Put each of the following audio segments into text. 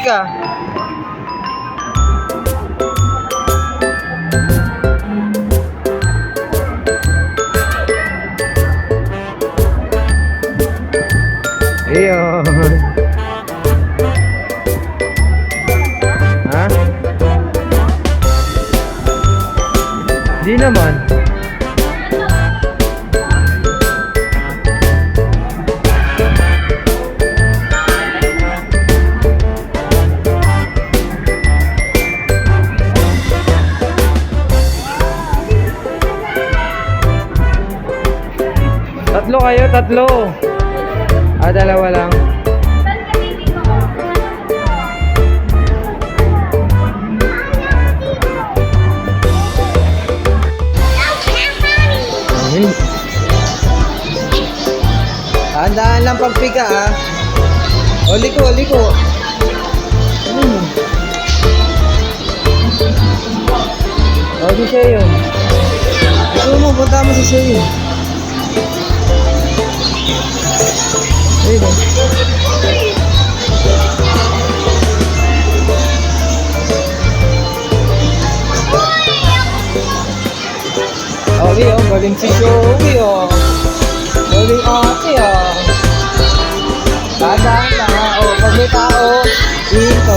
pika. Ayun. Ha? Di naman. Tatlo kayo, tatlo. Dalawa lang. Tandaan lang pagpika ah. O liko, liko. O di siya yun. Ito mo, punta mo sa siya yun. Ayun o. Owi o, galing si Joey o. Galing ate o. Dadaan lang ha. O, pag may tao, dito.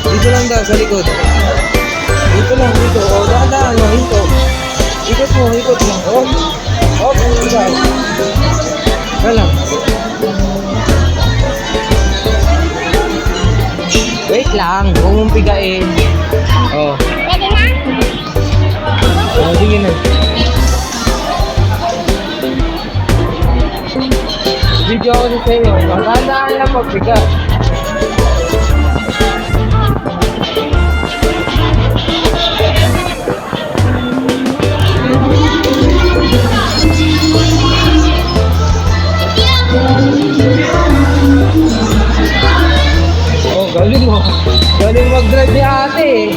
Dito lang daw, sa likod. Dito lang, dito. O, dadaan lang, dito. Ikot mo, ikot mo. O, o, ikaw. Ika lang. Wait lang, huwag mong pigain. O. Pwede na? O, sige na. Video ako sa sa'yo. Magandaan lang pagpiga. Oh, galing mo. Galing mag-drive ni ate.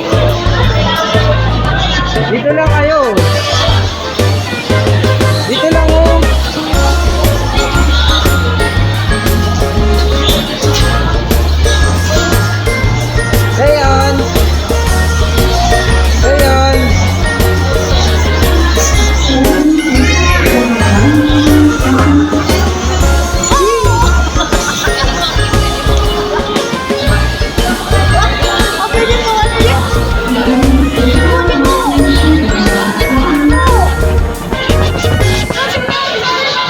Dito lang kayo. Dito lang oh. Ayan. Ayan.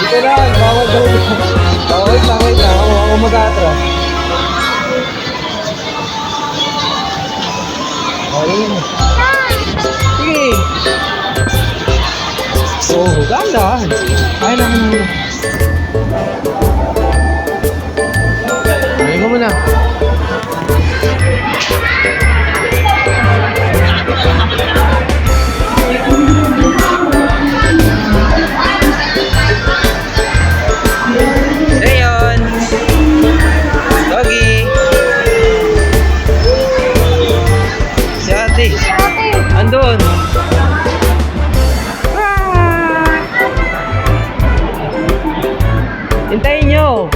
Dito lang, bawal daw. Wait lang, wait lang. Ako mag-atras. Ayun. Sige. Oh, ganda. Ay, naman. Ayun mo muna. Ayun. Doggy. Si ate. Andun. Hintayin nyo.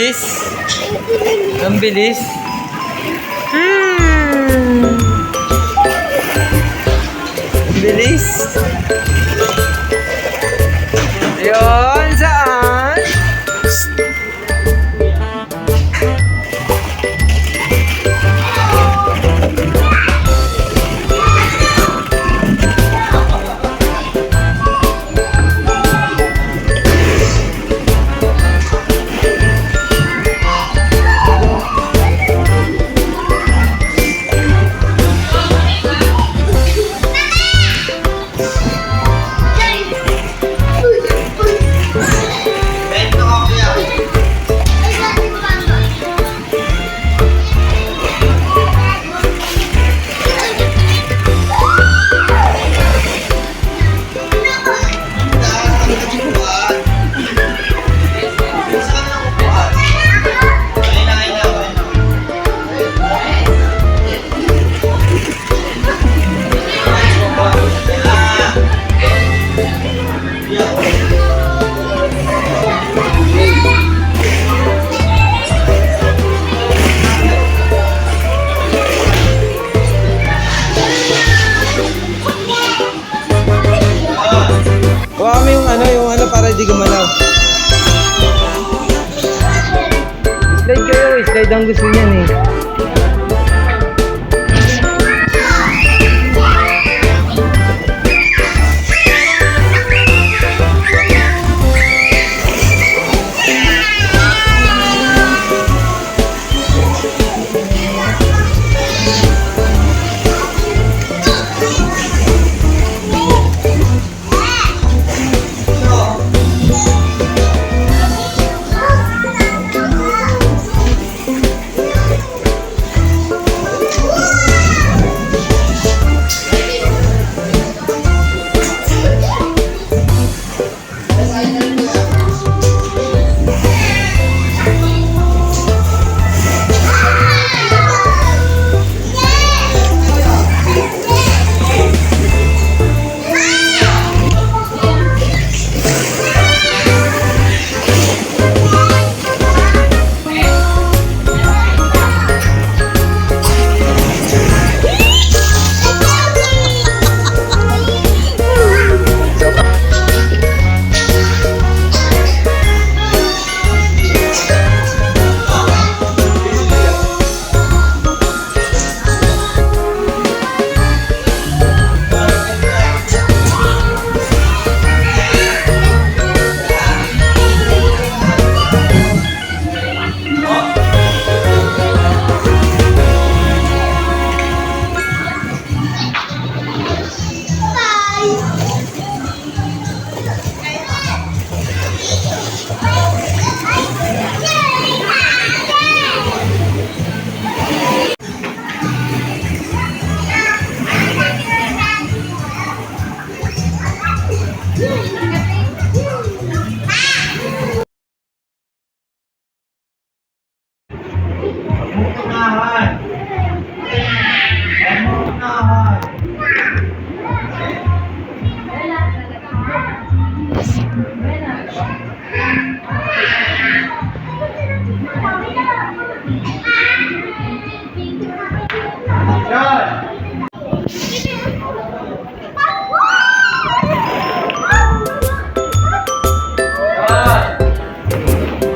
bilis. Ang bilis. Ang bilis. Yun, saan? Kuha kami yung ano para di gumalaw. Slide kayo, slide ang gusto niyan eh.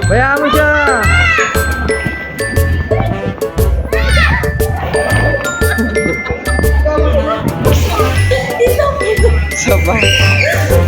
Bayaan mo siya! Sabay.